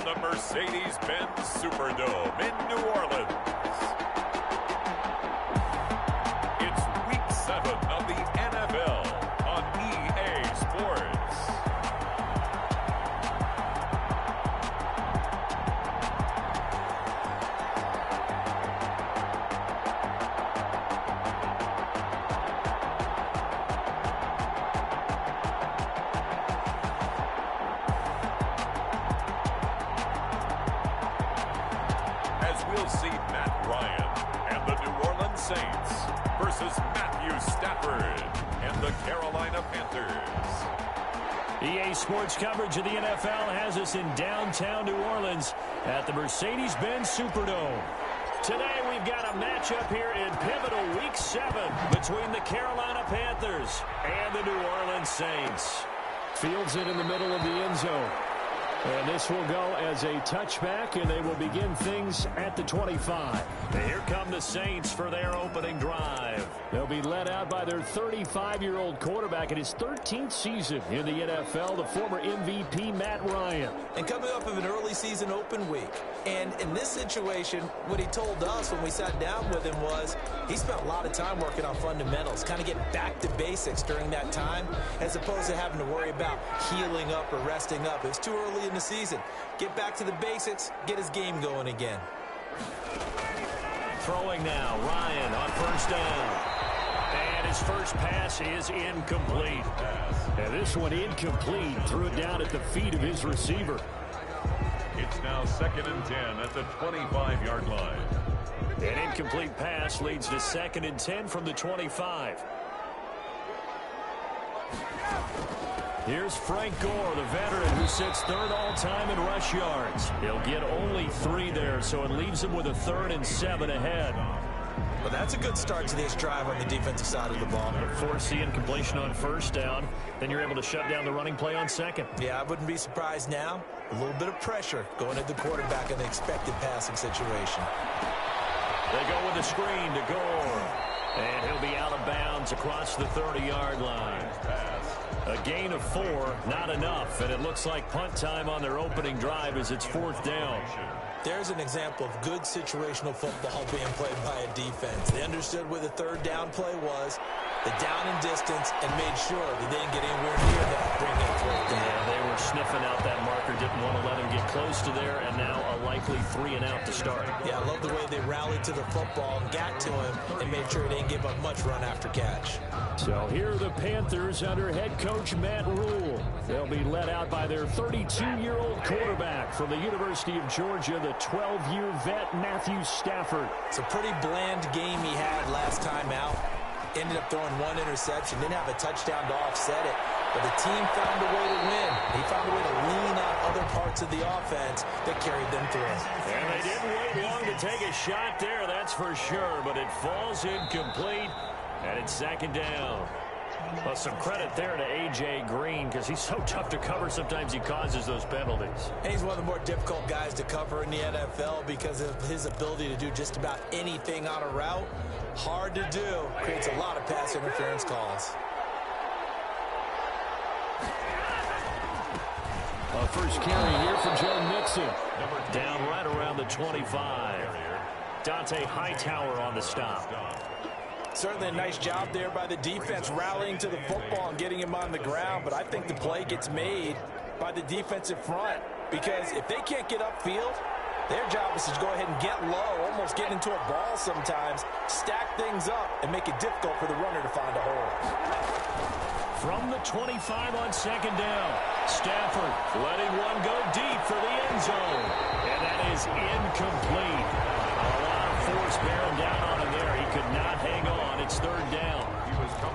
the Mercedes-Benz Superdome in New Orleans. It's Week 7 of the NFL on EA Sports. We'll see Matt Ryan and the New Orleans Saints versus Matthew Stafford and the Carolina Panthers. EA Sports coverage of the NFL has us in downtown New Orleans at the Mercedes-Benz Superdome. Today we've got a matchup here in pivotal Week 7 between the Carolina Panthers and the New Orleans Saints. Fields it in the middle of the end zone. And this will go as a touchback, and they will begin things at the 25. And here come the Saints for their opening drive. They'll be led out by their 35-year-old quarterback in his 13th season in the NFL, the former MVP Matt Ryan. And coming off of an early season open week. And in this situation, what he told us when we sat down with him was he spent a lot of time working on fundamentals, kind of getting back to basics during that time, as opposed to having to worry about healing up or resting up. It was too early in the season. Get back to the basics, get his game going again. Throwing now, Ryan on first down. And his first pass is incomplete. And this one incomplete. Threw it down at the feet of his receiver. It's now 2nd and 10 at the 25-yard line. An incomplete pass leads to 2nd and 10 from the 25. Here's Frank Gore, the veteran who sits third all-time in rush yards. He'll get only 3 there, so it leaves him with a 3rd and 7 ahead. Well, that's a good start to this drive on the defensive side of the ball. Force the incompletion on first down. Then you're able to shut down the running play on second. Yeah, I wouldn't be surprised now. A little bit of pressure going at the quarterback in an expected passing situation. They go with a screen to Gore. And he'll be out of bounds across the 30-yard line. A gain of 4, not enough. And it looks like punt time on their opening drive as it's 4th down. There's an example of good situational football being played by a defense. They understood where the 3rd down play was, the down and distance, and made sure that they didn't get anywhere near that, bring in 4th down. Yeah, they were sniffing out that marker, didn't want to let him get close to there, and now a likely 3 and out to start. Yeah, I love the way they rallied to the football and got to him and made sure he didn't give up much run after catch. So here are the Panthers under head coach Matt Rule. They'll be led out by their 32-year-old quarterback from the University of Georgia, the 12-year vet Matthew Stafford. It's a pretty bland game he had last time out. Ended up throwing 1 interception, didn't have a touchdown to offset it. But the team found a way to win. He found a way to lean on other parts of the offense that carried them through. And they didn't wait long to take a shot there, that's for sure. But it falls incomplete, and it's 2nd down. Well, some credit there to A.J. Green because he's so tough to cover. Sometimes he causes those penalties. And he's one of the more difficult guys to cover in the NFL because of his ability to do just about anything on a route. Hard to do. Creates a lot of pass interference calls. First carry here for Joe Mixon. Down right around the 25. Dante Hightower on the stop. Certainly a nice job there by the defense rallying to the football and getting him on the ground, but I think the play gets made by the defensive front because if they can't get upfield, their job is to go ahead and get low, almost get into a ball sometimes, stack things up, and make it difficult for the runner to find a hole. From the 25 on 2nd down, Stafford letting one go deep for the end zone, and that is incomplete. A lot of force bearing down on him there. He could not hang on. It's 3rd down.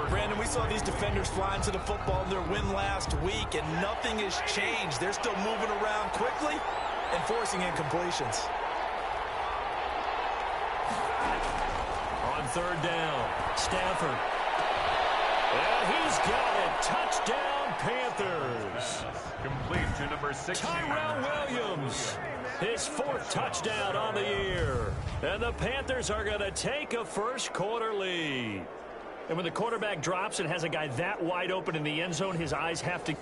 Brandon, we saw these defenders flying to the football in their win last week, and nothing has changed. They're still moving around quickly and forcing incompletions. On 3rd down, Stafford. And he's got it. Touchdown, Panthers. Complete to number 16. Tyrell Williams. His 4th touchdown on the year. And the Panthers are going to take a first-quarter lead. And when the quarterback drops and has a guy that wide open in the end zone, his eyes have to...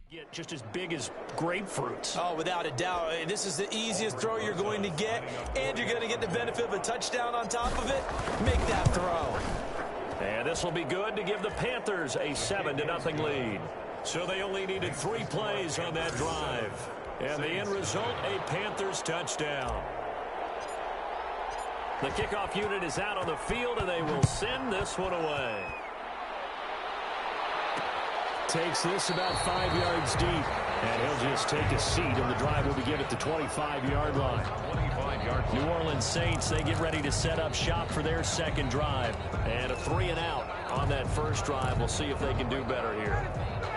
Get just as big as grapefruits. Oh, without a doubt. This is the easiest throw you're going to get, and you're going to get the benefit of a touchdown on top of it. Make that throw. And this will be good to give the Panthers a 7-0 lead. So they only needed 3 plays on that drive. And the end result, a Panthers touchdown. The kickoff unit is out on the field, and they will send this one away. Takes this about 5 yards deep. And he'll just take a seat, and the drive will begin at the 25-yard line. 25-yard. New Orleans Saints, they get ready to set up shop for their second drive. And a 3-and-out on that first drive. We'll see if they can do better here.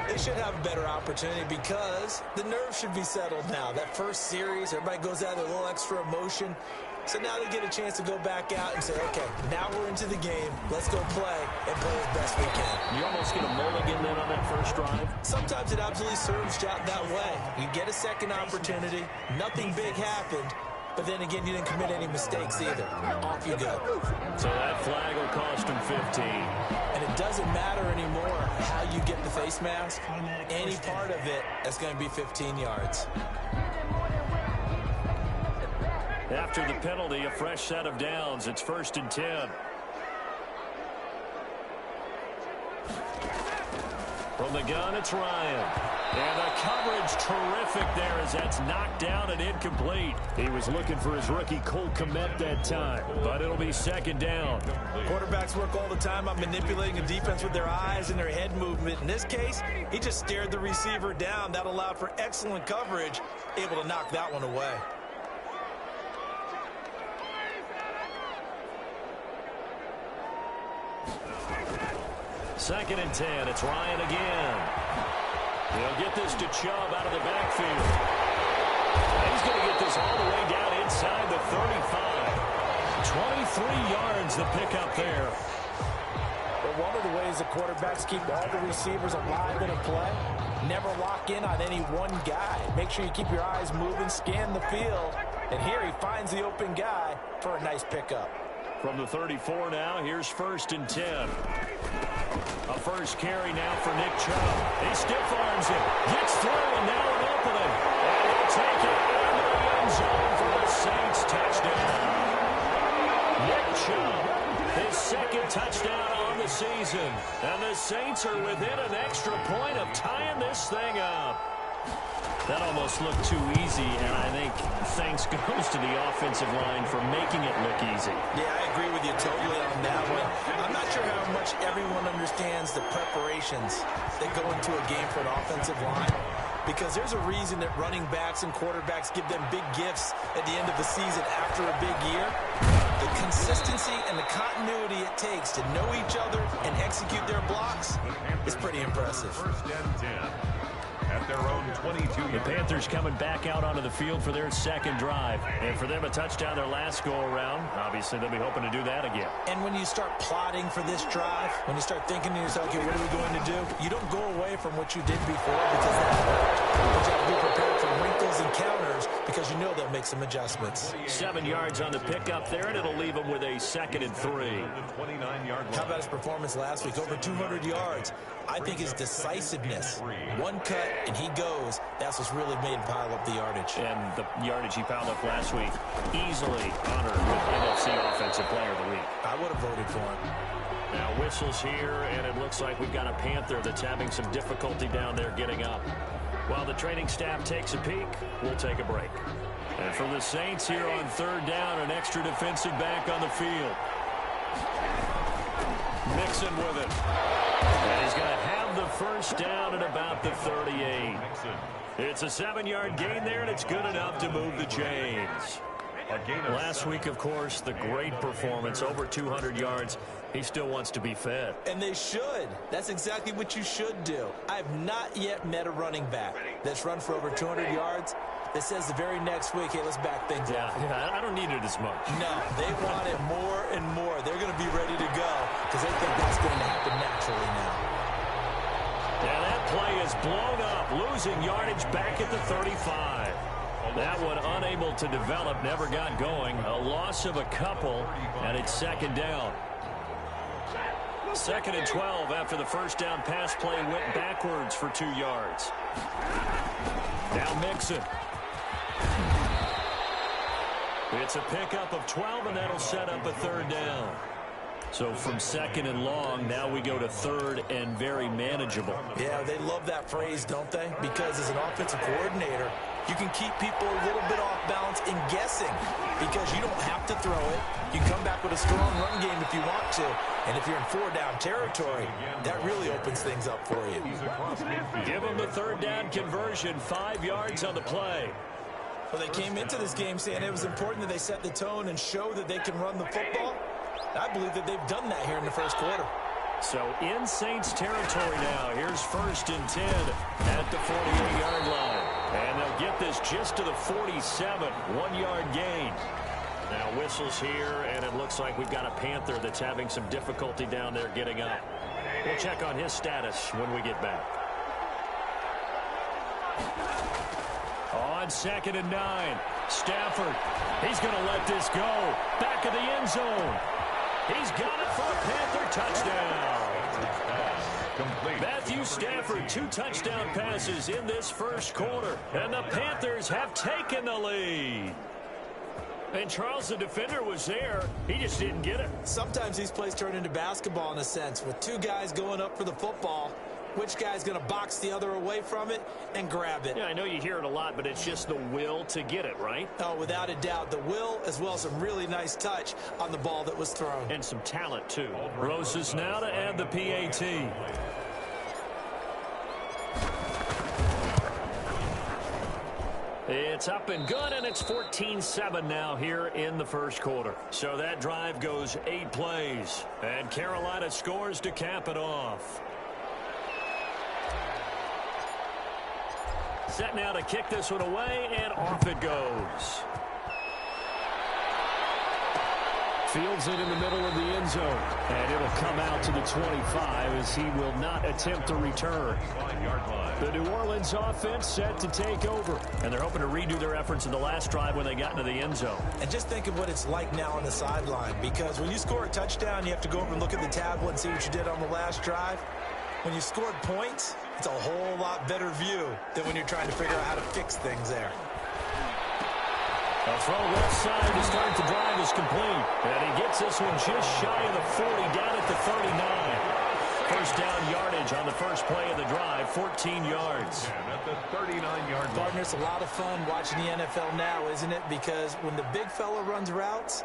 They should have a better opportunity because the nerves should be settled now. That first series, everybody goes out with a little extra emotion. So now they get a chance to go back out and say, okay, now we're into the game. Let's go play and play as best we can. You almost get a mulligan then on that first drive? Sometimes it absolutely serves out that way. You get a second opportunity. Nothing big happened. But then again, you didn't commit any mistakes either. Off you go. So that flag will cost him 15. And it doesn't matter anymore how you get the face mask. Any part of it is going to be 15 yards. After the penalty, a fresh set of downs. It's 1st and 10. From the gun, it's Ryan. And the coverage terrific there as that's knocked down and incomplete. He was looking for his rookie Cole Kmet that time, but it'll be 2nd down. Quarterbacks work all the time on manipulating a defense with their eyes and their head movement. In this case, he just stared the receiver down. That allowed for excellent coverage, able to knock that one away. 2nd and 10. It's Ryan again. He'll get this to Chubb out of the backfield. He's going to get this all the way down inside the 35. 23 yards the pickup there. But one of the ways the quarterbacks keep all the receivers alive in a play, never lock in on any one guy. Make sure you keep your eyes moving, scan the field. And here he finds the open guy for a nice pickup. From the 34 now, here's 1st and 10. A first carry now for Nick Chubb. He stiff arms it. Gets through, and now an opening. And he'll take it into the end zone for the Saints touchdown. Nick Chubb, his 2nd touchdown on the season. And the Saints are within an extra point of tying this thing up. That almost looked too easy, and I think thanks goes to the offensive line for making it look easy. Yeah, I agree with you totally on that one. I'm not sure how much everyone understands the preparations that go into a game for an offensive line, because there's a reason that running backs and quarterbacks give them big gifts at the end of the season after a big year. The consistency and the continuity it takes to know each other and execute their blocks is pretty impressive. 1st and 10. At their own 22. The Panthers coming back out onto the field for their 2nd drive. And for them a touchdown their last go-around. Obviously, they'll be hoping to do that again. And when you start plotting for this drive, when you start thinking to yourself, okay, what are we going to do? You don't go away from what you did before because that worked. But you have to be prepared for wrinkles and counters because you know they'll make some adjustments. 7 yards on the pickup there, and it'll leave them with a 2nd and 3. How about his performance last week? Over 200 yards. I think his decisiveness. One cut, and he goes. That's what's really made him pile up the yardage. And the yardage he piled up last week, easily honored with NFC Offensive Player of the Week. I would have voted for him. Now whistles here, and it looks like we've got a Panther that's having some difficulty down there getting up. While the training staff takes a peek, we'll take a break. And for the Saints here on 3rd down, an extra defensive back on the field. Mixon with it. And he's going to have the first down at about the 38. It's a 7-yard gain there, and it's good enough to move the chains. Last week, of course, the great performance, over 200 yards. He still wants to be fed. And they should. That's exactly what you should do. I have not yet met a running back that's run for over 200 yards that says the very next week, hey, let's back things up. Yeah, I don't need it as much. No, they want it more and more. They're going to be ready to go because they think that's going to happen naturally now. Yeah, that play is blown up, losing yardage back at the 35. That one unable to develop, never got going. A loss of a couple, and it's 2nd down. 2nd and 12 after the first down pass play went backwards for 2 yards. Now Mixon. It's a pickup of 12, and that'll set up a 3rd down. So from 2nd and long, now we go to 3rd and very manageable. Yeah, they love that phrase, don't they? Because as an offensive coordinator, you can keep people a little bit off balance in guessing because you don't have to throw it. You can come back with a strong run game if you want to. And if you're in 4-down territory, that really opens things up for you. Give them the 3rd down conversion, 5 yards on the play. Well, they came into this game saying it was important that they set the tone and show that they can run the football. I believe that they've done that here in the first quarter. So in Saints territory now. Here's 1st and 10 at the 48-yard line. And they'll get this just to the 47, 1-yard gain. Now whistles here, and it looks like we've got a Panther that's having some difficulty down there getting up. We'll check on his status when we get back. On 2nd and 9, Stafford. He's going to let this go. Back of the end zone. He's got it for a Panther touchdown. Matthew Stafford, 2 touchdown passes in this first quarter. And the Panthers have taken the lead. And Charles, the defender, was there. He just didn't get it. Sometimes these plays turn into basketball in a sense, with 2 guys going up for the football. Which guy's going to box the other away from it and grab it? Yeah, I know you hear it a lot, but it's just the will to get it, right? Oh, without a doubt. The will, as well as some really nice touch on the ball that was thrown. And some talent, too. Rosas now to add the PAT. It's up and good, and it's 14-7 now here in the first quarter. So that drive goes 8 plays, and Carolina scores to cap it off. Set now to kick this one away, and off it goes. Fields it in the middle of the end zone, and it'll come out to the 25 as he will not attempt to return. The New Orleans offense set to take over, and they're hoping to redo their efforts in the last drive when they got into the end zone. And just think of what it's like now on the sideline, because when you score a touchdown, you have to go over and look at the tablet and see what you did on the last drive. When you scored points, it's a whole lot better view than when you're trying to figure out how to fix things there. A throw left side to start the drive is complete. And he gets this one just shy of the 40, down at the 39. First down yardage on the first play of the drive, 14 yards. And at the 39-yard line. Partner, it's a lot of fun watching the NFL now, isn't it? Because when the big fella runs routes,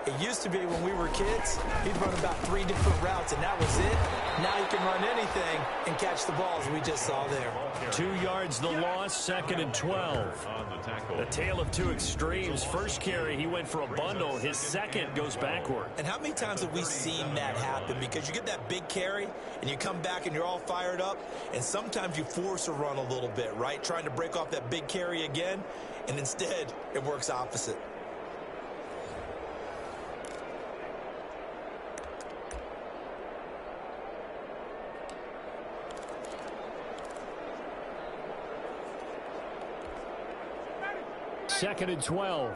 it used to be when we were kids, he'd run about 3 different routes, and that was it. Now he can run anything and catch the balls we just saw there. 2 yards the loss, 2nd and 12. The tale of 2 extremes. First carry, he went for a bundle. His second goes backward. And how many times have we seen that happen? Because you get that big carry, and you come back and you're all fired up, and sometimes you force a run a little bit, right? Trying to break off that big carry again, and instead it works opposite. Second and 12.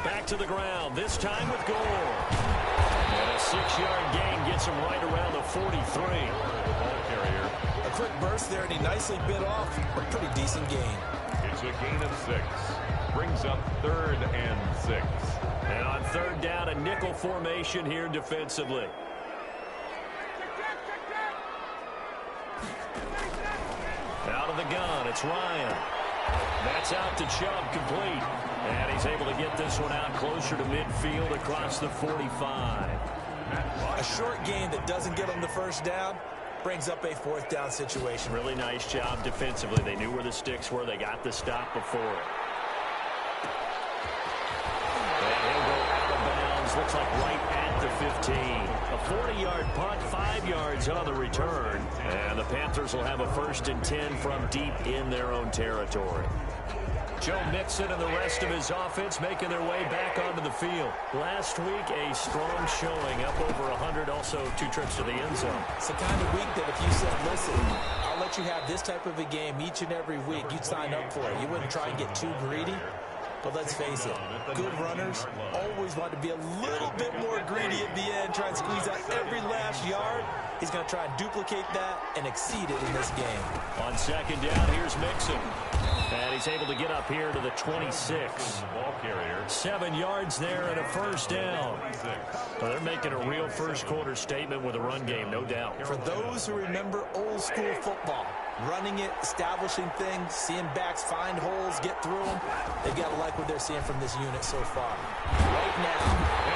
Back to the ground, this time with Gore. And a 6-yard gain gets him right around the 43. A quick burst there, and he nicely bit off a pretty decent gain. It's a gain of 6. Brings up 3rd and 6. And on 3rd down, a nickel formation here defensively. Out of the gun, it's Ryan. That's out to Chubb, complete. And he's able to get this one out closer to midfield across the 45. A short gain that doesn't get him the first down brings up a 4th down situation. Really nice job defensively. They knew where the sticks were. They got the stop before it. And he'll go out of bounds. Looks like right at the 15. A 40-yard punt, 5 yards on the return. And the Panthers will have a 1st and 10 from deep in their own territory. Joe Mixon and the rest of his offense making their way back onto the field. Last week, a strong showing, up over 100, also 2 trips to the end zone. It's the kind of week that if you said, listen, I'll let you have this type of a game each and every week, you'd sign up for it. You wouldn't try and get too greedy. But let's face it, good runners always want to be a little bit more greedy at the end, try and squeeze out every last yard. He's going to try and duplicate that and exceed it in this game. On second down, here's Mixon. And he's able to get up here to the 26. 7 yards there and a first down. Well, they're making a real first-quarter statement with a run game, no doubt. For those who remember old-school football, running it, establishing things, seeing backs find holes, get through them, they've got to like what they're seeing from this unit so far. Right now.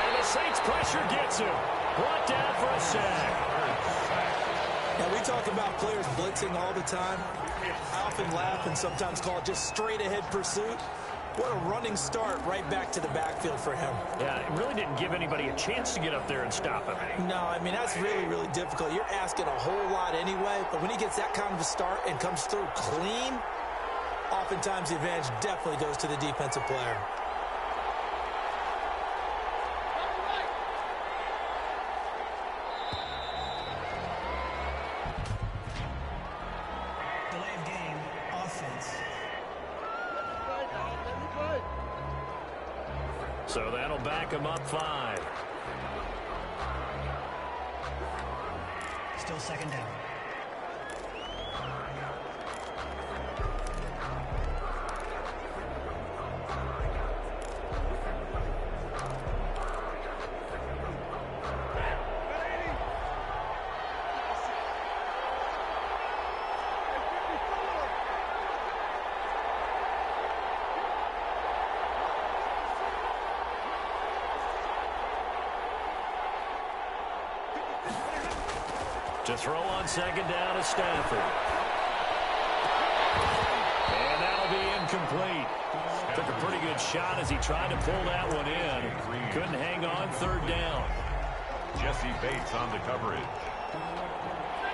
And the Saints pressure gets him. Brought down for a sack. Now, we talk about players blitzing all the time. I often laugh and sometimes call it just straight-ahead pursuit. What a running start right back to the backfield for him. Yeah, it really didn't give anybody a chance to get up there and stop him. No, I mean, that's really, really difficult. You're asking a whole lot anyway, but when he gets that kind of a start and comes through clean, oftentimes the advantage definitely goes to the defensive player. So that'll back him up 5. Still second down. To throw on second down is Stafford. And that'll be incomplete. Took a pretty good shot as he tried to pull that one in. Couldn't hang on third down. Jesse Bates on the coverage.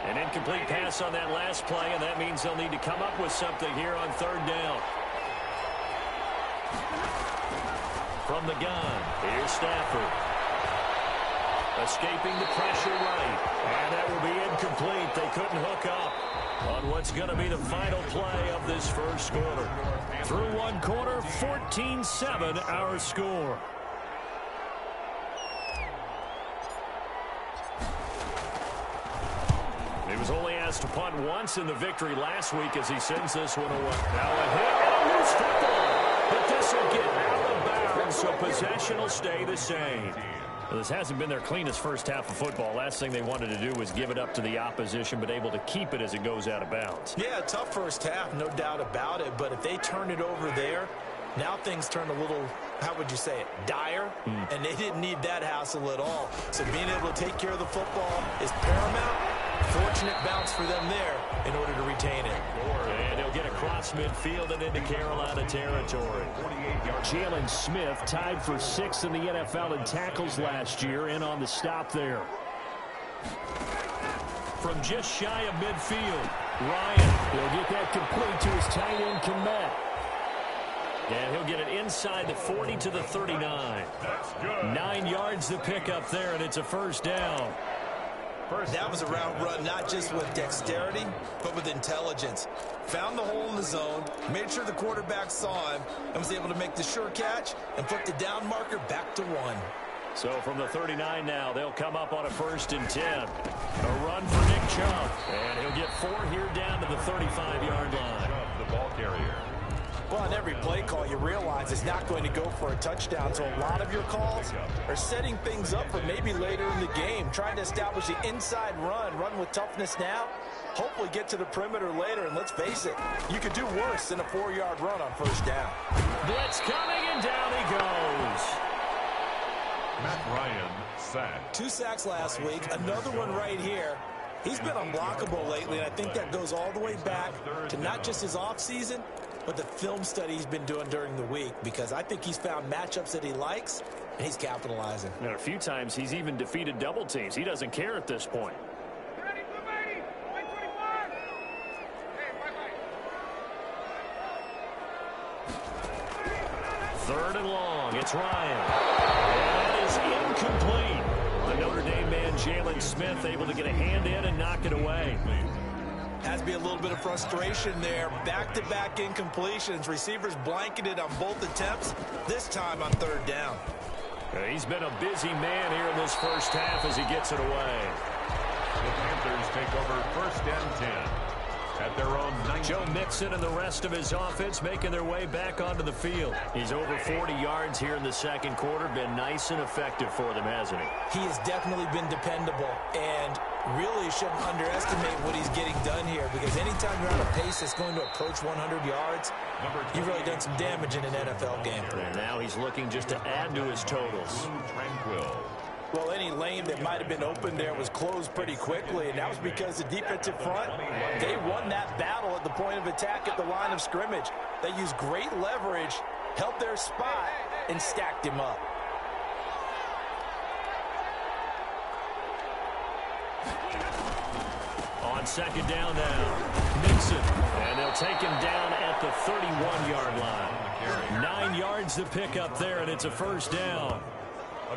An incomplete pass on that last play, and that means they'll need to come up with something here on third down. From the gun, here's Stafford. Escaping the pressure right. And that will be incomplete. They couldn't hook up on what's going to be the final play of this first quarter. Through one quarter, 14-7 our score. He was only asked to punt once in the victory last week as he sends this one away. Now a hit and a loose football. But this will get out of bounds, so possession will stay the same. Well, this hasn't been their cleanest first half of football. Last thing they wanted to do was give it up to the opposition, but able to keep it as it goes out of bounds. Yeah, tough first half, no doubt about it. But if they turn it over there, now things turn a little, how would you say it, dire. And they didn't need that hassle at all. So being able to take care of the football is paramount. Fortunate bounce for them there in order to retain it. And he'll get across midfield and into Carolina territory. Jalen Smith tied for 6th in the NFL in tackles last year, in on the stop there. From just shy of midfield, Ryan will get that complete to his tight end, Komet. And he'll get it inside the 40 to the 39. 9 yards to pick up there, and it's a first down. That was a route run, not just with dexterity, but with intelligence. Found the hole in the zone, made sure the quarterback saw him, and was able to make the sure catch and put the down marker back to 1. So from the 39 now, they'll come up on a 1st and 10. A run for Nick Chubb, and he'll get 4 here down to the 35-yard line. The ball carrier. Well, on every play call, you realize it's not going to go for a touchdown. So a lot of your calls are setting things up for maybe later in the game, trying to establish the inside run with toughness now, hopefully get to the perimeter later. And let's face it, you could do worse than a 4-yard run on first down. Blitz coming, and down he goes. Matt Ryan sacked. 2 sacks last week, another one right here. He's been unblockable lately, and I think that goes all the way back to not just his offseason, but the film study he's been doing during the week, because I think he's found matchups that he likes, and he's capitalizing. And a few times he's even defeated double teams. He doesn't care at this point. Third and long. It's Ryan. That is incomplete. The Notre Dame man, Jalen Smith, able to get a hand in and knock it away. Has to be a little bit of frustration there. Back-to-back incompletions. Receivers blanketed on both attempts, this time on third down. He's been a busy man here in this first half as he gets it away. The Panthers take over 1st and 10 at their own 19. Joe Mixon and the rest of his offense making their way back onto the field. He's over 40 yards here in the second quarter. Been nice and effective for them, hasn't he? He has definitely been dependable, and really shouldn't underestimate what he's getting done here, because anytime you're on a pace that's going to approach 100 yards, you've really done some damage in an NFL game. And now he's looking just to add to his totals. Tranquil. Well, any lane that might have been open there was closed pretty quickly, and that was because the defensive front, they won that battle at the point of attack at the line of scrimmage. They used great leverage, held their spot, and stacked him up. On second down now, Mixon, and they'll take him down at the 31-yard line. 9 yards to pick up there, and it's a first down.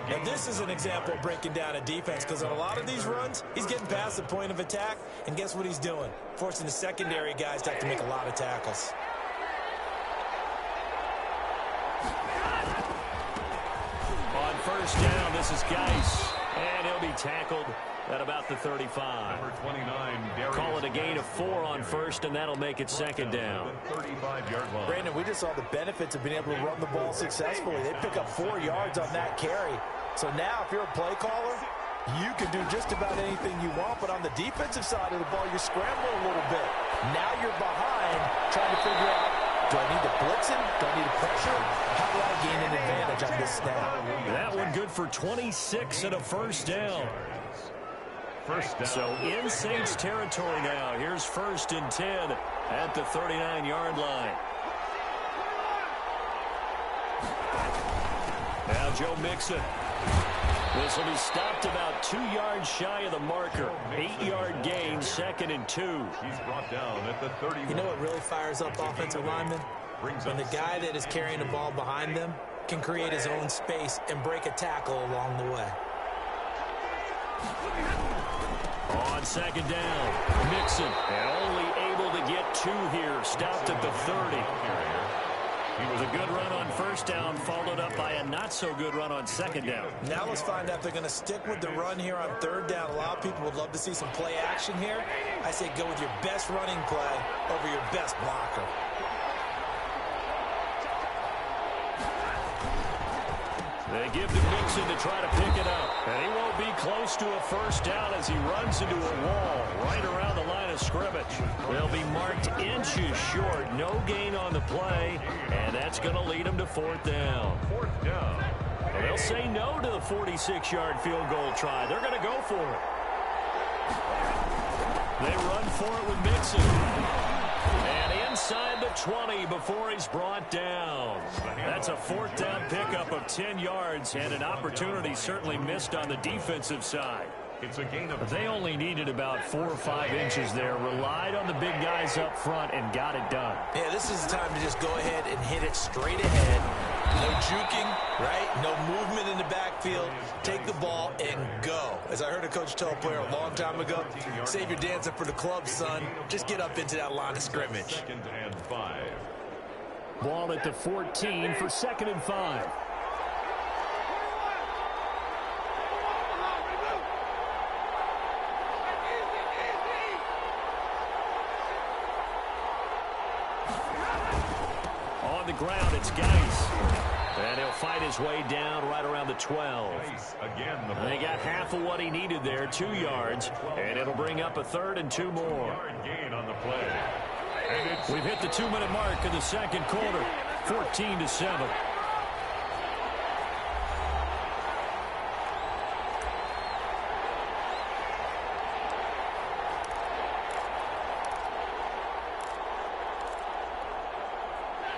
And this is an example of breaking down a defense, because on a lot of these runs, he's getting past the point of attack, and guess what he's doing? Forcing the secondary guys to have to make a lot of tackles. On first down, this is Geis, and he'll be tackled at about the 35. Number 29, Call it a gain of 4 on first, and that'll make it second down. 35-yard line. Brandon, we just saw the benefits of being able to run the ball successfully. They pick up 4 yards on that carry. So now, if you're a play caller, you can do just about anything you want, but on the defensive side of the ball, you're scrambling a little bit. Now you're behind, trying to figure out, do I need to blitz him? Do I need to pressure him? How do I gain an advantage on this snap? That one good for 26 and a first down. First down. So in Saints territory now. Here's 1st and 10 at the 39-yard line. Now Joe Mixon. This will be stopped about 2 yards shy of the marker. 8-yard gain, 2nd and 2. He's brought down at the 31. You know what really fires up offensive linemen? When the guy that is carrying the ball behind them can create his own space and break a tackle along the way. On second down, Mixon, and only able to get 2 here. Stopped at the 30. He was a good run on first down, followed up by a not-so-good run on second down. Now let's find out if they're going to stick with the run here on third down. A lot of people would love to see some play action here. I say go with your best running play over your best blocker. They give to Mixon to try to pick it up. And he won't be close to a first down as he runs into a wall right around the line of scrimmage. They'll be marked inches short. No gain on the play. And that's going to lead them to 4th down. 4th down. And they'll say no to the 46-yard field goal try. They're going to go for it. They run for it with Mixon. And inside the 20 before he's brought down. That's a 4th down pickup of 10 yards and an opportunity certainly missed on the defensive side. It's a gain of. They only needed about 4 or 5 inches there. Relied on the big guys up front and got it done. Yeah, this is the time to just go ahead and hit it straight ahead. No juking, right? No movement in the backfield. Take the ball and go. As I heard a coach tell a player a long time ago, save your dancing for the club, son. Just get up into that line of scrimmage. 2nd and 5. Ball at the 14 for 2nd and 5. On the ground, it's Geis. And he'll fight his way down right around the 12. Again, They got half of what he needed there, 2 yards, and it'll bring up a 3rd and 2 more. gain on the play. We've hit the 2-minute mark in the second quarter, 14-7.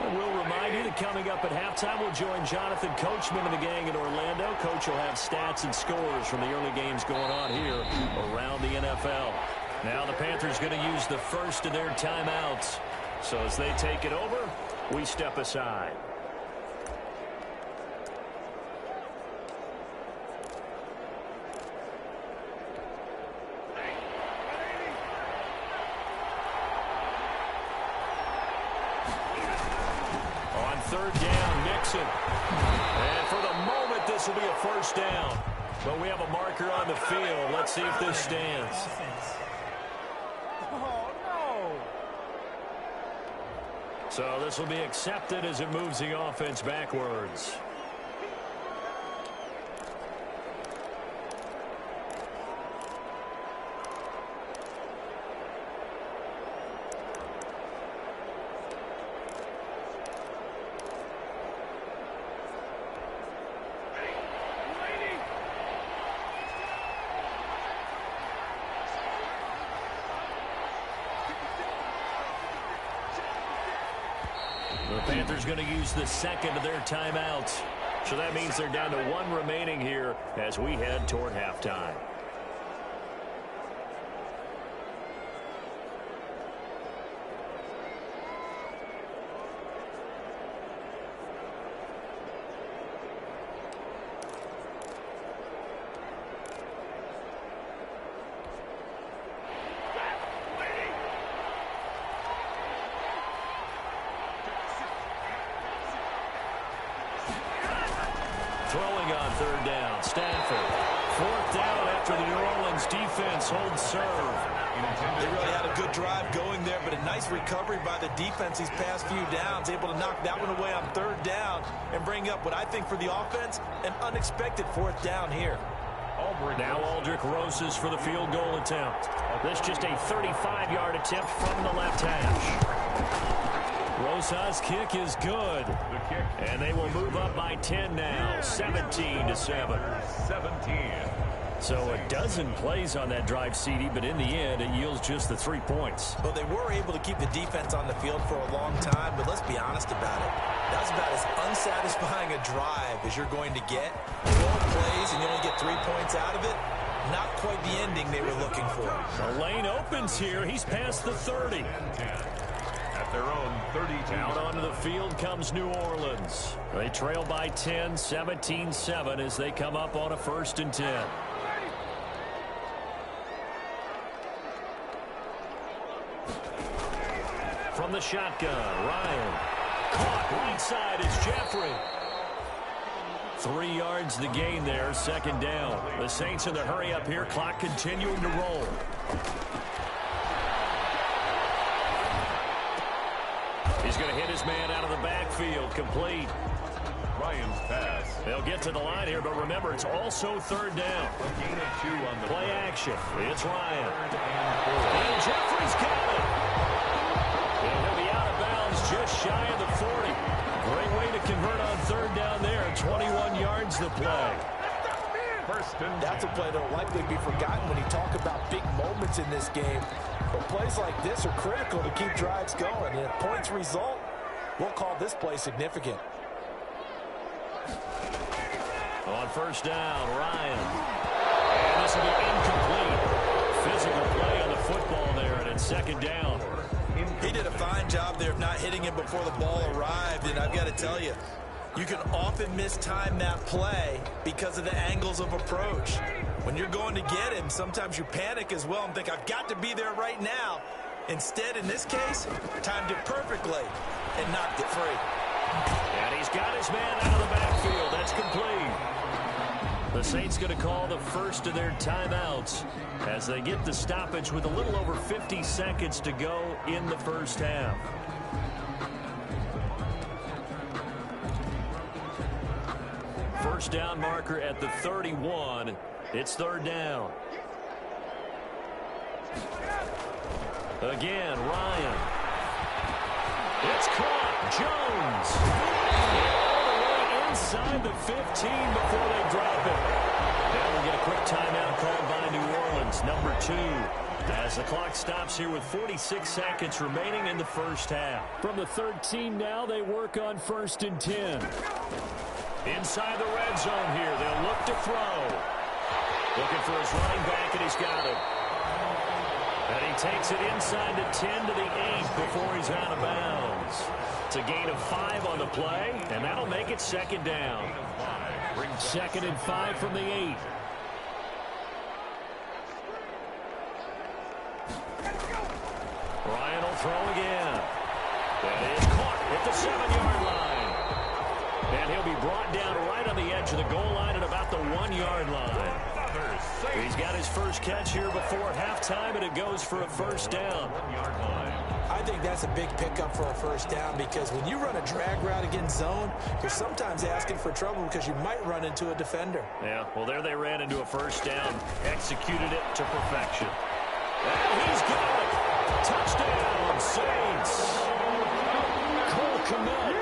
We'll remind you that coming up at halftime, we'll join Jonathan Coachman and the gang in Orlando. Coach will have stats and scores from the early games going on here around the NFL. Now the Panthers going to use the first of their timeouts. So as they take it over, we step aside. On third down, Nixon. And for the moment, this will be a first down. But we have a marker on the field. Let's see if this stands. Oh, no. So this will be accepted as it moves the offense backwards. The Panthers going to use the second of their timeouts. So that means they're down to one remaining here as we head toward halftime. Throwing on third down, Stanford. Fourth down after the New Orleans defense holds serve. They really had a good drive going there, but a nice recovery by the defense these past few downs, able to knock that one away on third down and bring up what I think for the offense, an unexpected fourth down here. Now Aldrich Rosas for the field goal attempt. This just a 35-yard attempt from the left hash. Rosas' kick is good. And they will move up by 10 now, 17-7. 17. So a dozen plays on that drive, CD, but in the end, it yields just the 3 points. Well, they were able to keep the defense on the field for a long time, but let's be honest about it. That's about as unsatisfying a drive as you're going to get. 12 plays and you only get 3 points out of it. Not quite the ending they were looking for. The lane opens here. He's past the 30. At their own 32. Out onto the field comes New Orleans. They trail by 10, 17-7 as they come up on a 1st and 10. From the shotgun, Ryan. Caught right side is Jeffrey. 3 yards the gain there, 2nd down. The Saints in the hurry up here, clock continuing to roll. He's going to hit his man out of the backfield, complete. Ryan's pass. They'll get to the line here, but remember, it's also 3rd down. A gain of 2 on the Play action. It's Ryan. 3rd and 4. And Jeffrey's got it. And he'll be out of bounds just shy of the 40. Great way to convert on 3rd down there. 21 yards to play. That's a play that will likely be forgotten when you talk about big moments in this game. But plays like this are critical to keep drives going. And if points result, we'll call this play significant. On 1st down, Ryan. And this will be incomplete. Physical play on the football there, and it's 2nd down. He did a fine job there of not hitting him before the ball arrived. And I've got to tell you, you can often mistime that play because of the angles of approach. When you're going to get him, sometimes you panic as well and think, I've got to be there right now. Instead, in this case, timed it perfectly and knocked it free. And he's got his man out of the backfield. That's complete. The Saints going to call the first of their timeouts as they get the stoppage with a little over 50 seconds to go in the 1st half. First down marker at the 31. It's 3rd down. Again, Ryan. It's caught. Jones. All the way inside the 15 before they drop it. Now we'll get a quick timeout called by New Orleans, number 2. As the clock stops here with 46 seconds remaining in the 1st half. From the 13 now, they work on 1st and 10. Inside the red zone here, they'll look to throw. Looking for his running back, and he's got it. And he takes it inside the 10 to the 8 before he's out of bounds. It's a gain of 5 on the play, and that'll make it 2nd down. 2nd and 5 from the 8. Ryan will throw again. That is caught at the 7-yard line. And he'll be brought down right on the edge of the goal line at about the 1-yard line. He's got his first catch here before halftime, and it goes for a first down. I think that's a big pickup for a first down because when you run a drag route against zone, you're sometimes asking for trouble because you might run into a defender. Yeah, well, there they ran into a first down, executed it to perfection. And he's got it. Touchdown, Saints. Cole Kmet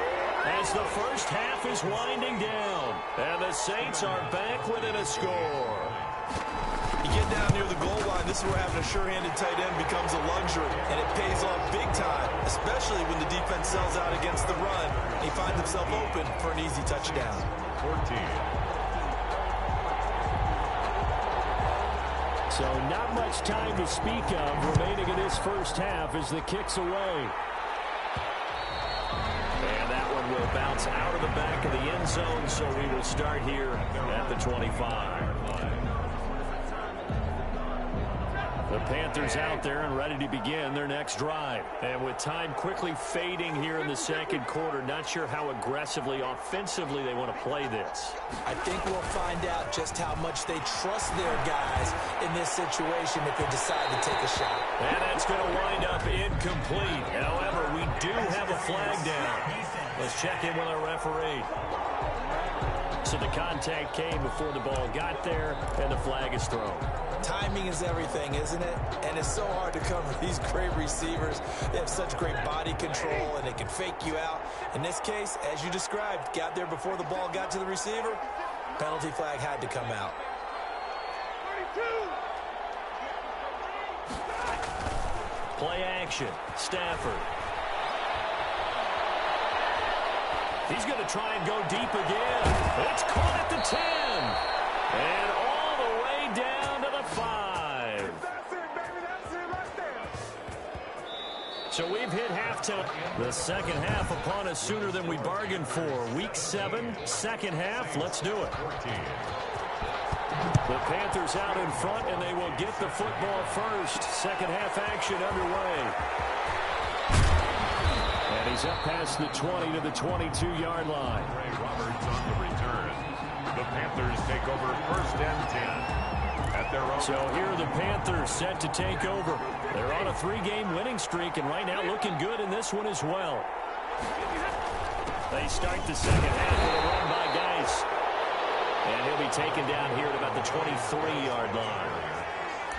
as the first half is winding down. And the Saints are back within a score. You get down near the goal line, this is where having a sure-handed tight end becomes a luxury, and it pays off big time, especially when the defense sells out against the run. He finds himself open for an easy touchdown. 14. So not much time to speak of remaining in this first half as the kick's away. And that one will bounce out of the back of the end zone, so we will start here at the 25. The Panthers out there and ready to begin their next drive. And with time quickly fading here in the second quarter, not sure how aggressively, offensively they want to play this. I think we'll find out just how much they trust their guys in this situation if they decide to take a shot. And that's going to wind up incomplete. However, we do have a flag down. Let's check in with our referee. So the contact came before the ball got there, and the flag is thrown. Timing is everything, isn't it? And it's so hard to cover these great receivers. They have such great body control, and they can fake you out. In this case, as you described, got there before the ball got to the receiver. Penalty flag had to come out. Play action. Stafford. He's going to try and go deep again. It's caught at the 10. And all the way down to the 5. So we've hit halftime. The second half upon us sooner than we bargained for. Week 7, second half. Let's do it. The Panthers out in front, and they will get the football first. Second half action underway. And he's up past the 20 to the 22-yard line. Ray Roberts on the return. The Panthers take over first and 10 at their own. So here are the Panthers set to take over. They're on a 3-game winning streak, and right now looking good in this one as well. They start the second half with a run by Geis. And he'll be taken down here at about the 23-yard line.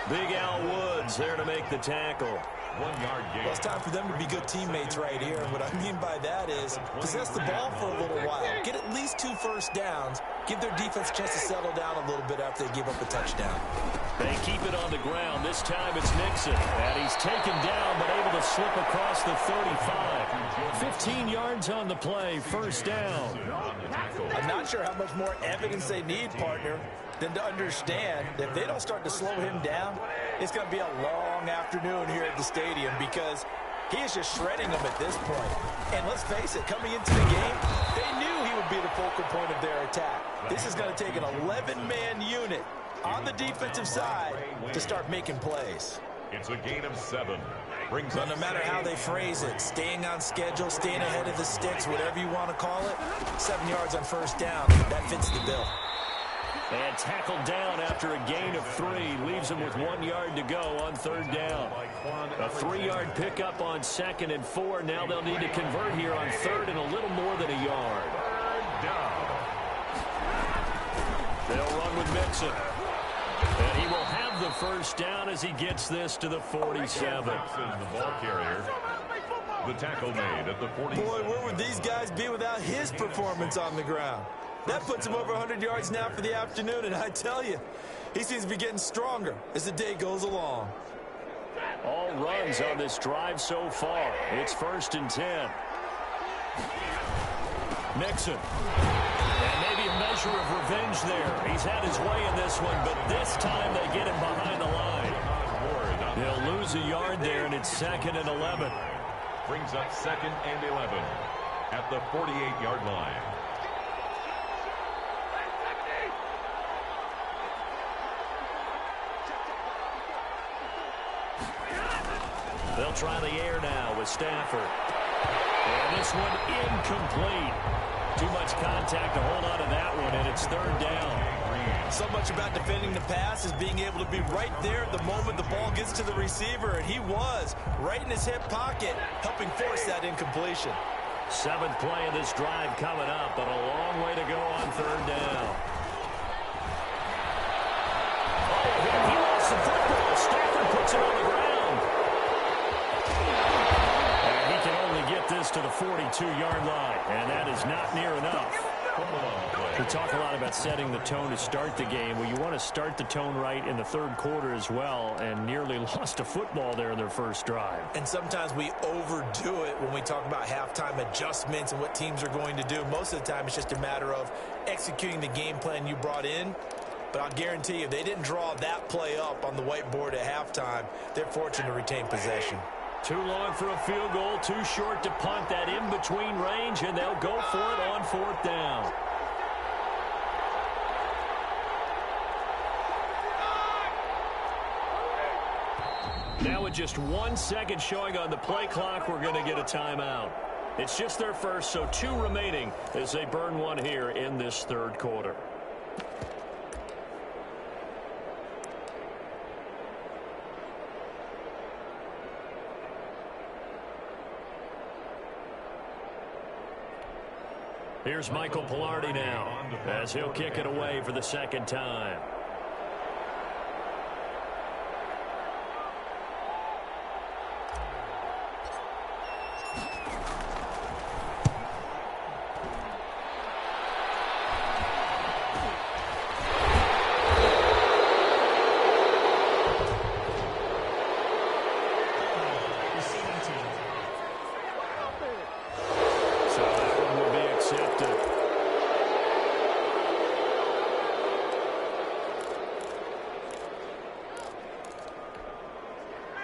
Big Al Woods there to make the tackle. 1-yard gain. Well, it's time for them to be good teammates right here. And what I mean by that is possess the ball for a little while. Get at least 2 first downs. Give their defense a chance to settle down a little bit after they give up a touchdown. They keep it on the ground. This time it's Nixon. And he's taken down but able to slip across the 35. 15 yards on the play. First down. I'm not sure how much more evidence they need, partner, than to understand that if they don't start to slow him down, it's going to be a long afternoon here at the stadium because he is just shredding them at this point. And let's face it, coming into the game, they knew he would be the focal point of their attack. This is going to take an 11-man unit on the defensive side to start making plays. It's a gain of 7. Brings But no matter how they phrase it, staying on schedule, staying ahead of the sticks, whatever you want to call it, 7 yards on first down, that fits the bill. And tackled down after a gain of 3. Leaves him with 1 yard to go on third down. A 3-yard pickup on 2nd and 4. Now they'll need to convert here on 3rd and a little more than a yard. They'll run with Mixon. And he will have the first down as he gets this to the 47. The ball carrier. The tackle made at the 47. Boy, where would these guys be without his performance on the ground? That puts him over 100 yards now for the afternoon, and I tell you, he seems to be getting stronger as the day goes along. All runs on this drive so far. It's 1st and 10. Mixon. And maybe a measure of revenge there. He's had his way in this one, but this time they get him behind the line. They'll lose a yard there, and it's 2nd and 11. Brings up 2nd and 11 at the 48-yard line. They'll try the air now with Stafford. And this one incomplete. Too much contact to hold on to that one, and it's third down. So much about defending the pass is being able to be right there at the moment the ball gets to the receiver, and he was right in his hip pocket, helping force that incompletion. 7th play of this drive coming up, but a long way to go on third down. Oh, he lost the football. Stafford puts it on the ground. And he can only get this to the 42-yard line, and that is not near enough. We talk a lot about setting the tone to start the game. Well, you want to start the tone right in the third quarter as well, and nearly lost a football there in their first drive. And sometimes we overdo it when we talk about halftime adjustments and what teams are going to do. Most of the time, it's just a matter of executing the game plan you brought in. But I'll guarantee you, if they didn't draw that play up on the whiteboard at halftime, they're fortunate to retain possession. Too long for a field goal, too short to punt. That in-between range, and they'll go for it on 4th down. Now with just 1 second showing on the play clock, we're going to get a timeout. It's just their first, so 2 remaining as they burn one here in this third quarter. Here's Michael Pilardi now as he'll kick it away for the second time.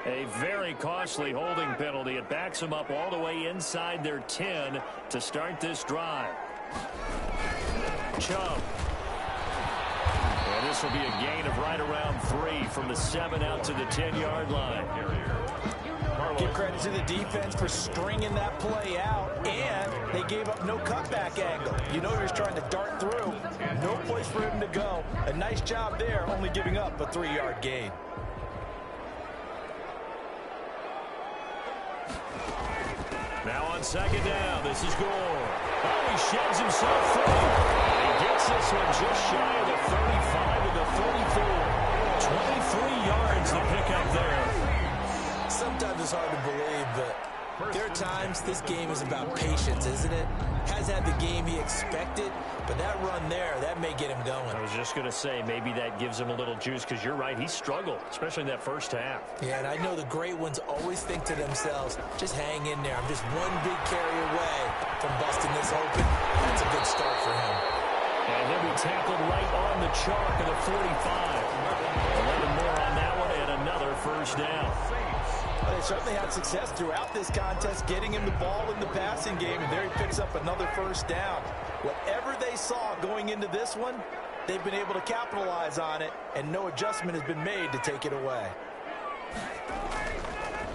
A very costly holding penalty. It backs them up all the way inside their 10 to start this drive. Chubb. And this will be a gain of right around 3 from the 7 out to the 10-yard line. Give credit to the defense for stringing that play out, and they gave up no cutback angle. You know he was trying to dart through. No place for him to go. A nice job there, only giving up a 3-yard gain. Now on second down, this is Gore. Oh, he sheds himself free. And he gets this one just shy of the 35 to the 34. 23 yards to pick up there. Sometimes it's hard to believe, but there are times this game is about patience, isn't it? Has had the game he expected, but that run there, that may get him going. I was just going to say, maybe that gives him a little juice, because you're right, he struggled, especially in that first half. Yeah, and I know the great ones always think to themselves, just hang in there. I'm just one big carry away from busting this open. That's a good start for him. And he'll be tackled right on the chalk of the 45. 11 more on that one, and another first down. Well, they certainly had success throughout this contest, getting him the ball in the passing game, and there he picks up another first down. Whatever they saw going into this one, they've been able to capitalize on it, and no adjustment has been made to take it away.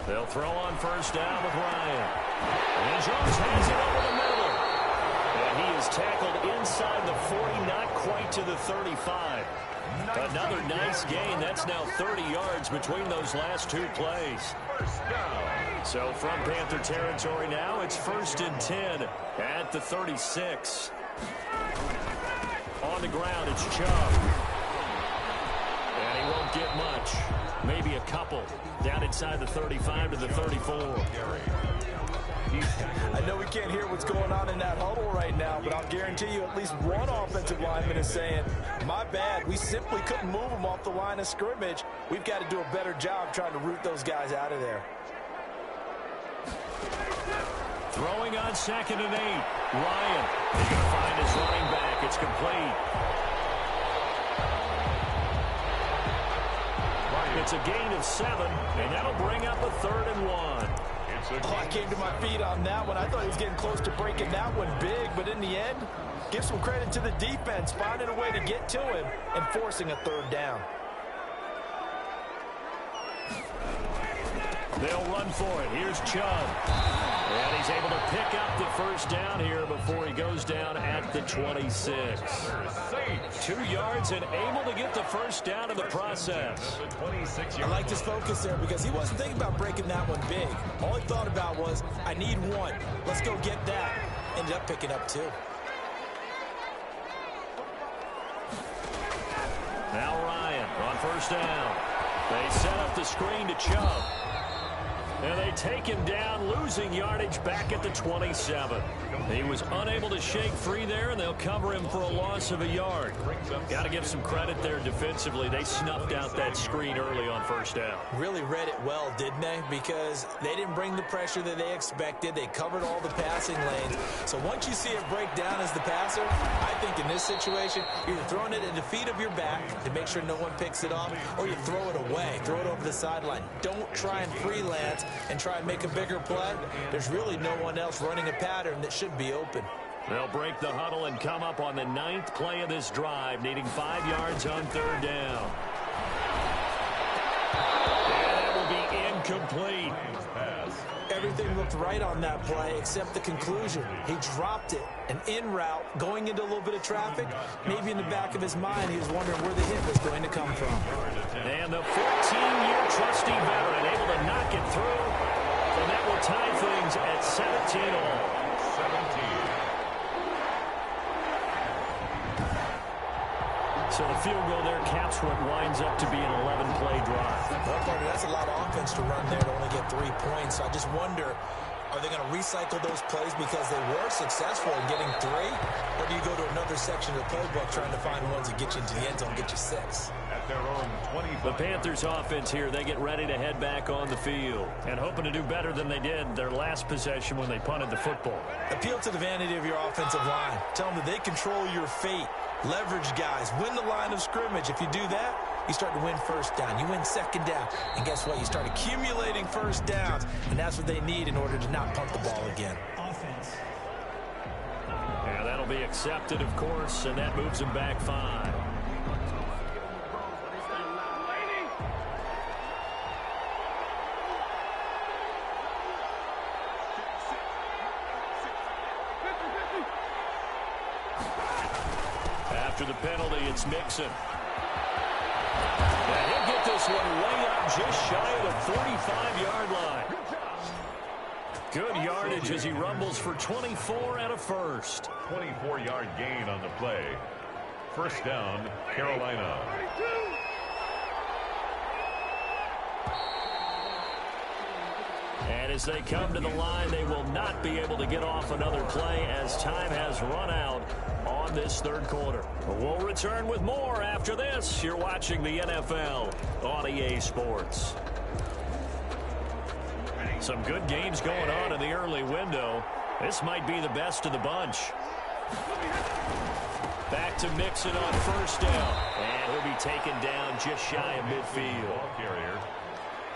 They'll throw on first down with Ryan. And Jones has it over the middle. And he is tackled inside the 40, not quite to the 35. Another nice gain. That's now 30 yards between those last 2 plays. So from Panther territory now, it's 1st and 10 at the 36. On the ground, it's Chubb. And he won't get much. Maybe a couple. Down inside the 35 to the 34. I know we can't hear what's going on in that huddle right now, but I'll guarantee you at least one offensive lineman is saying, my bad, we simply couldn't move them off the line of scrimmage. We've got to do a better job trying to root those guys out of there. Throwing on 2nd and 8. Ryan, he's going to find his running back. It's complete. It's a gain of 7, and that'll bring up a 3rd and 1. Oh, I came to my feet on that one. I thought he was getting close to breaking that one big, but in the end, give some credit to the defense, finding a way to get to him and forcing a 3rd down. They'll run for it. Here's Chubb. And he's able to pick up the first down here before he goes down at the 26. 2 yards and able to get the first down in the process. I liked his focus there because he wasn't thinking about breaking that one big. All he thought about was, I need one. Let's go get that. Ended up picking up 2. Now Ryan on first down. They set up the screen to Chubb. And they take him down, losing yardage back at the 27. He was unable to shake free there, and they'll cover him for a loss of a yard. Got to give some credit there defensively. They snuffed out that screen early on first down. Really read it well, didn't they? Because they didn't bring the pressure that they expected. They covered all the passing lanes. So once you see it break down as the passer, I think in this situation, you're throwing it at the feet of your back to make sure no one picks it off, or you throw it away, throw it over the sideline. Don't try and freelance and try and make a bigger play. There's really no one else running a pattern that should be open. They'll break the huddle and come up on the 9th play of this drive, needing 5 yards on third down. And that will be incomplete. Everything looked right on that play except the conclusion. He dropped it, and en route, going into a little bit of traffic, maybe in the back of his mind he was wondering where the hit was going to come from. And the 14-year trusty veteran able to knock it through, and that will tie things at 17 all. 17. So the field goal there caps what winds up to be an 11-play drive. Well, partner, that's a lot of offense to run there to only get 3 points. So I just wonder, are they going to recycle those plays because they were successful in getting 3? Or do you go to another section of the playbook trying to find ones that get you into the end zone, get you 6? At their own 25. The Panthers offense here, they get ready to head back on the field and hoping to do better than they did their last possession when they punted the football. Appeal to the vanity of your offensive line. Tell them that they control your fate. Leverage guys. Win the line of scrimmage. If you do that, you start to win first down. You win second down. And guess what? You start accumulating first downs. And that's what they need in order to not punt the ball again. Offense. Yeah, that'll be accepted, of course, and that moves them back 5. After the penalty, it's Mixon. And he'll get this one way up just shy of the 45-yard line. Good yardage as he rumbles for 24 and a first. 24-yard gain on the play. First down, Carolina. And as they come to the line, they will not be able to get off another play as time has run out on this third quarter. We'll return with more after this. You're watching the NFL on EA Sports. Some good games going on in the early window. This might be the best of the bunch. Back to Mixon on first down. And he'll be taken down just shy of midfield.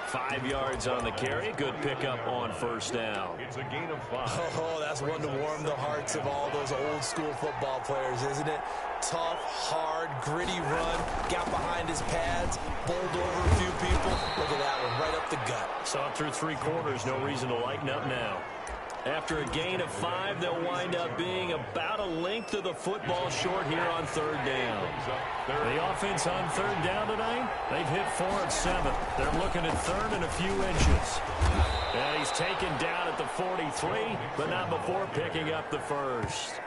5 yards on the carry. Good pickup on first down. It's a gain of 5. Oh, that's one to warm the hearts of all those old school football players, isn't it? Tough, hard, gritty run. Got behind his pads, bowled over a few people. Look at that one, right up the gut. Saw it through 3 quarters. No reason to lighten up now. After a gain of 5, they'll wind up being about a length of the football short here on third down. The offense on third down tonight, they've hit 4 of 7. They're looking at third and a few inches. And he's taken down at the 43, but not before picking up the first.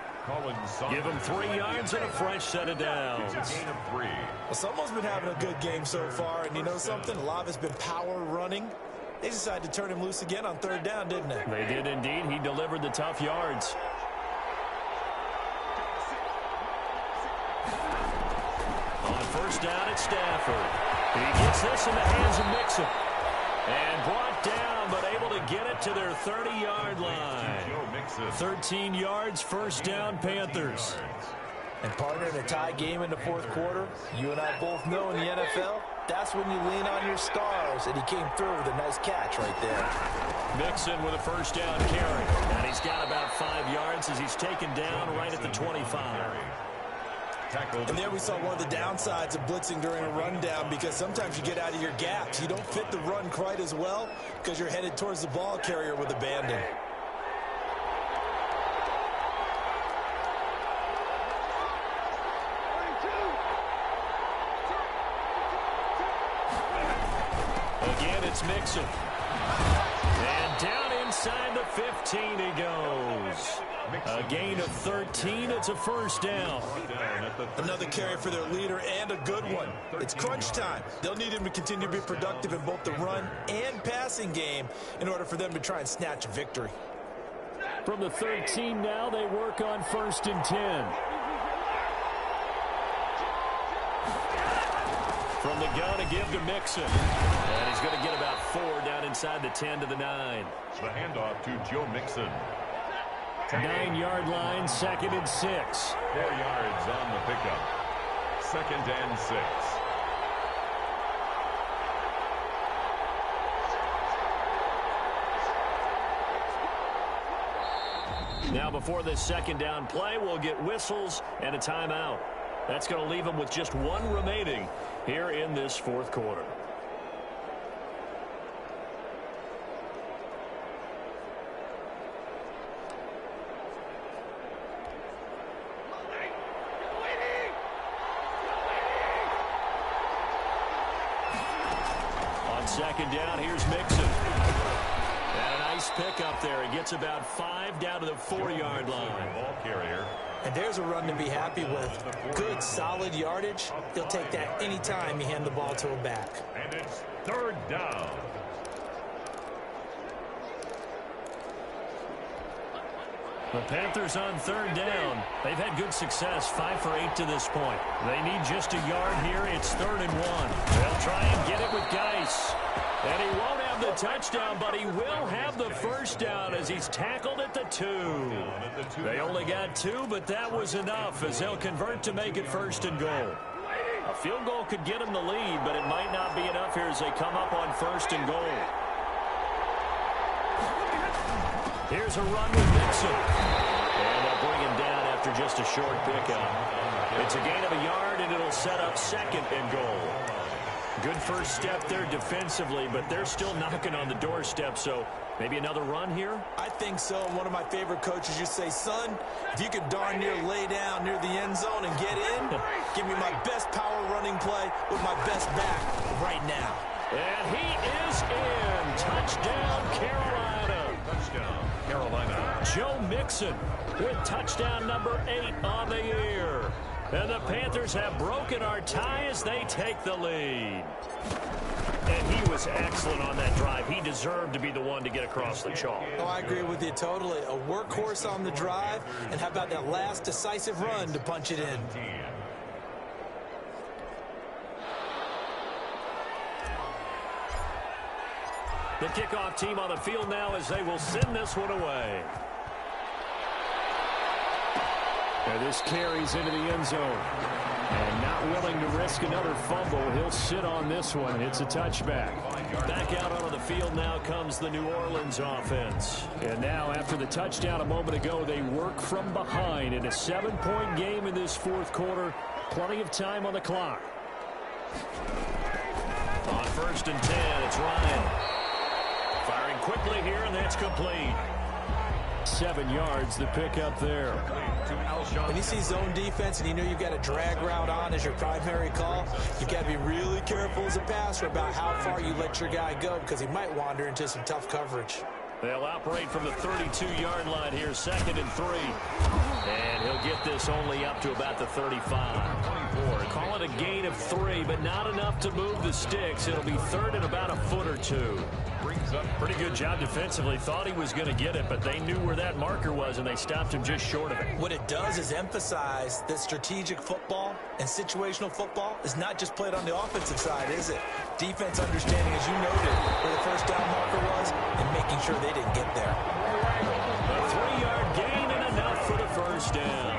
Give him 3 yards and a fresh set of downs. It's a gain of 3. Well, someone's been having a good game so far, and you know something? A lot of it's been power running. They decided to turn him loose again on third down, didn't they? They did indeed. He delivered the tough yards. On first down, it's Stafford. He gets this in the hands of Mixon. And brought down, but able to get it to their 30-yard line. 13 yards, first down, Panthers. And partner, in a tie game in the fourth quarter, you and I both know in the NFL, that's when you lean on your stars, and he came through with a nice catch right there. Mixon with a first down carry, and he's got about 5 yards as he's taken down right at the 25. And there we saw one of the downsides of blitzing during a rundown, because sometimes you get out of your gaps. You don't fit the run quite as well because you're headed towards the ball carrier with abandon. it's Mixon. And down inside the 15 he goes. A gain of 13. It's a first down. Another carry for their leader and a good one. It's crunch time. They'll need him to continue to be productive in both the run and passing game in order for them to try and snatch a victory. From the 13 now, they work on 1st and 10. From the gun, a give to Mixon. And he's going to get about 4 down inside the 10 to the 9. The handoff to Joe Mixon. 9-yard line, 2nd and 6. 4 yards on the pickup. 2nd and 6. Now before this 2nd down play, we'll get whistles and a timeout. That's going to leave them with just 1 remaining here in this 4th quarter. On 2nd down, here's Mixon. And a nice pick up there. He gets about 5 down to the 4-yard line. Ball carrier. And there's a run to be happy with. Good, solid yardage. He'll take that anytime you hand the ball to a back. And it's 3rd down. The Panthers on 3rd down. They've had good success, 5 for 8 to this point. They need just a yard here. It's 3rd and 1. They'll try and get it with Geis. And he won't have the touchdown, but he will have the first down as he's tackled at the 2. They only got 2, but that was enough as they'll convert to make it 1st and goal. A field goal could get them the lead, but it might not be enough here as they come up on 1st and goal. Here's a run with Mixon. And they'll bring him down after just a short pickup. It's a gain of a yard, and it'll set up 2nd and goal. Good first step there defensively, but they're still knocking on the doorstep, so maybe another run here? I think so. One of my favorite coaches used to say, son, if you could darn near lay down near the end zone and get in, give me my best power running play with my best back right now. And he is in. Touchdown, Carolina. Touchdown, Carolina. Joe Mixon with touchdown number 8 on the year. And the Panthers have broken our tie as they take the lead. And he was excellent on that drive. He deserved to be the one to get across the chalk. Oh, I agree with you totally. A workhorse on the drive, and how about that last decisive run to punch it in? The kickoff team on the field now as they will send this one away. And this carries into the end zone. And not willing to risk another fumble, he'll sit on this one. It's a touchback. Back out onto the field now comes the New Orleans offense. And now after the touchdown a moment ago, they work from behind in a 7-point game in this 4th quarter. Plenty of time on the clock. On 1st and 10, it's Ryan. Firing quickly here, and that's complete. 7 yards, the pickup there. When you see zone defense and you know you've got a drag route on as your primary call, you've got to be really careful as a passer about how far you let your guy go because he might wander into some tough coverage. They'll operate from the 32-yard line here, 2nd and 3. And he'll get this only up to about the 35. Call it a gain of 3, but not enough to move the sticks. It'll be 3rd and about a foot or 2. Pretty good job defensively. Thought he was going to get it, but they knew where that marker was, and they stopped him just short of it. What it does is emphasize that strategic football and situational football is not just played on the offensive side, is it? Defense understanding, as you noted, where the first down marker was and making sure they didn't get there. A 3-yard gain and enough for the first down.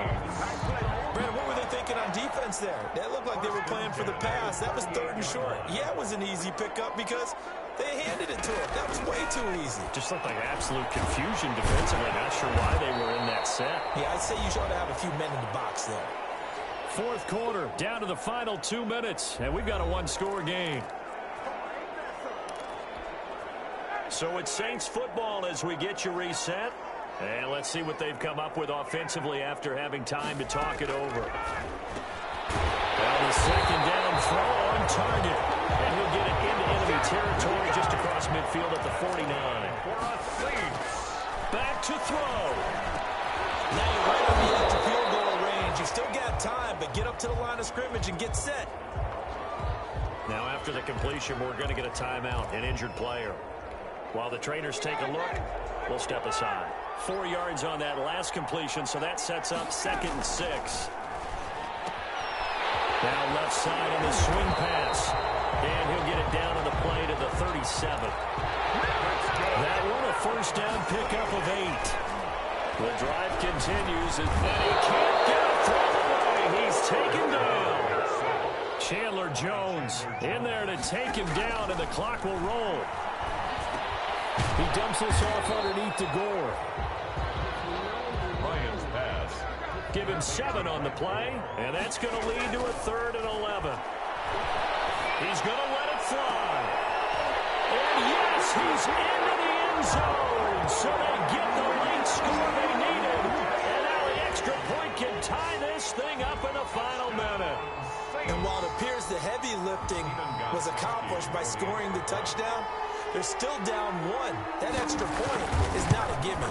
Brandon, what were they thinking on defense there? That looked like they were playing for the pass. That was 3rd and short. Yeah, it was an easy pickup because they handed it to him. That was way too easy. Just looked like absolute confusion defensively. Not sure why they were in that set. Yeah, I'd say you should have a few men in the box there. 4th quarter, down to the final 2 minutes, and we've got a 1-score game. So it's Saints football as we get you reset. And let's see what they've come up with offensively after having time to talk it over. Now the second down throw on target. And he'll get it into enemy territory just across midfield at the 49. Back to throw. Now you're right on the edge of field goal range. You still got time, but get up to the line of scrimmage and get set. Now after the completion, we're going to get a timeout, an injured player. While the trainers take a look, we'll step aside. 4 yards on that last completion, so that sets up 2nd and 6. Now left side on the swing pass. And he'll get it down on the play to the 37. That one a first down pickup of 8. The drive continues and he can't get a throw away. He's taken down. Chandler Jones in there to take him down, and the clock will roll. He dumps this off underneath to Gore. Ryan's pass. Give him 7 on the play, and that's going to lead to a 3rd and 11. He's going to let it fly. And yes, he's into the end zone. So they get the late score they needed. And now the extra point can tie this thing up in the final minute. And while it appears the heavy lifting was accomplished by scoring the touchdown, they're still down 1. That extra point is not a gimme.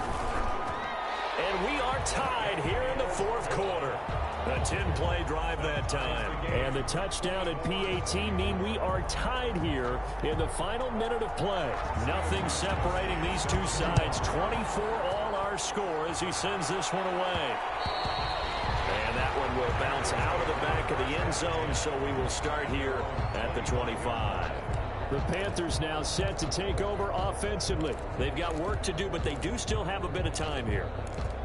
And we are tied here in the 4th quarter. A 10-play drive that time. And the touchdown at PAT mean we are tied here in the final minute of play. Nothing separating these two sides. 24 all our score as he sends this one away. And that one will bounce out of the back of the end zone, so we will start here at the 25. The Panthers now set to take over offensively. They've got work to do, but they do still have a bit of time here.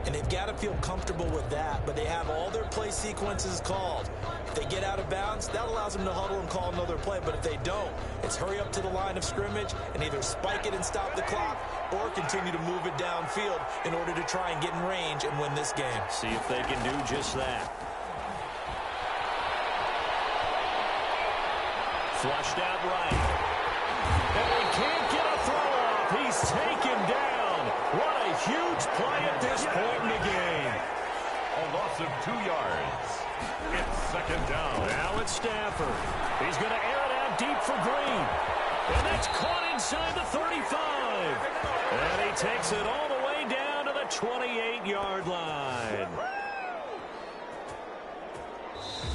And they've got to feel comfortable with that, but they have all their play sequences called. If they get out of bounds, that allows them to huddle and call another play, but if they don't, it's hurry up to the line of scrimmage and either spike it and stop the clock or continue to move it downfield in order to try and get in range and win this game. See if they can do just that. Flushed out right. And they can't get a throw off. He's taken down. What a huge play at this point in the game. A loss of 2 yards. It's 2nd down. Now it's Stafford. He's going to air it out deep for Green. And that's caught inside the 35. And he takes it all the way down to the 28-yard line.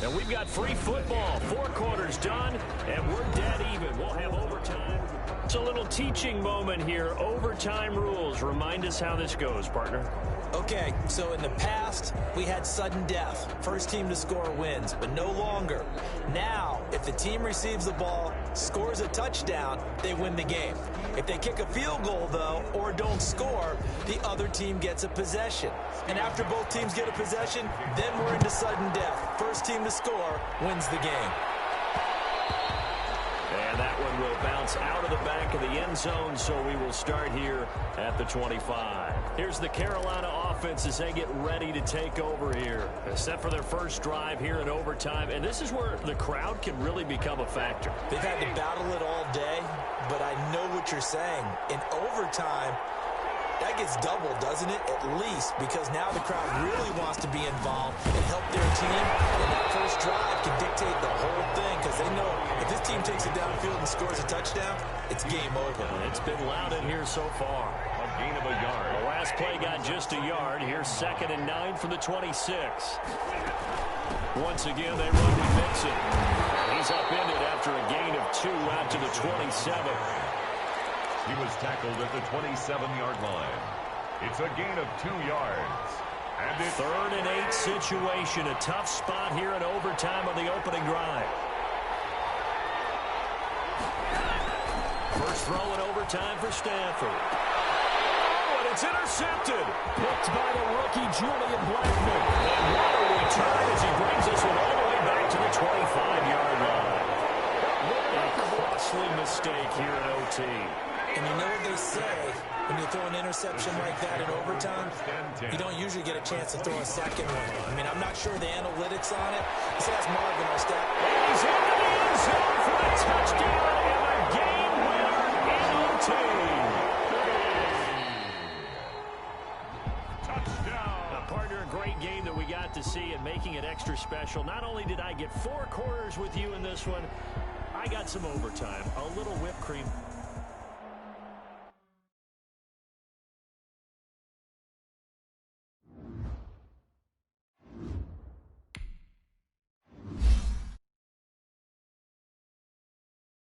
And we've got free football. 4 quarters done, and we're dead even. We'll have overtime. It's a little teaching moment here. Overtime rules. Remind us how this goes, partner. Okay, so in the past, we had sudden death. First team to score wins, but no longer. Now, if the team receives the ball, scores a touchdown, they win the game. If they kick a field goal, though, or don't score, the other team gets a possession. And after both teams get a possession, then we're into sudden death. First team to score wins the game. And that one will bounce out of the back of the end zone, so we will start here at the 25. Here's the Carolina offense as they get ready to take over here. Set for their first drive here in overtime, and this is where the crowd can really become a factor. They've had to battle it all day, but I know what you're saying. In overtime, that gets doubled, doesn't it? At least, because now the crowd really wants to be involved and help their team. And that first drive can dictate the whole thing because they know if this team takes it downfield and scores a touchdown, it's game over. It's been loud in here so far. A gain of a yard. The last play got just a yard. Here's 2nd and 9 from the 26. Once again, they run with Mixon. He's upended after a gain of 2 out to the 27. He was tackled at the 27-yard line. It's a gain of 2 yards. And it's 3rd and 8 situation. A tough spot here in overtime on the opening drive. First throw in overtime for Stafford. Oh, and it's intercepted. Picked by the rookie Julian Blackmon. And what a return as he brings us one all the way back to the 25-yard line. A costly mistake here in OT. And you know what they say, when you throw an interception like that in overtime, you don't usually get a chance to throw a second one. I mean, I'm not sure the analytics on it. Let's ask Marvin, our staff. He's into the end zone for a touchdown and a game winner in OT. touchdown. A partner, great game that we got to see, and making it extra special, not only did I get 4 quarters with you in this one, I got some overtime, a little whipped cream.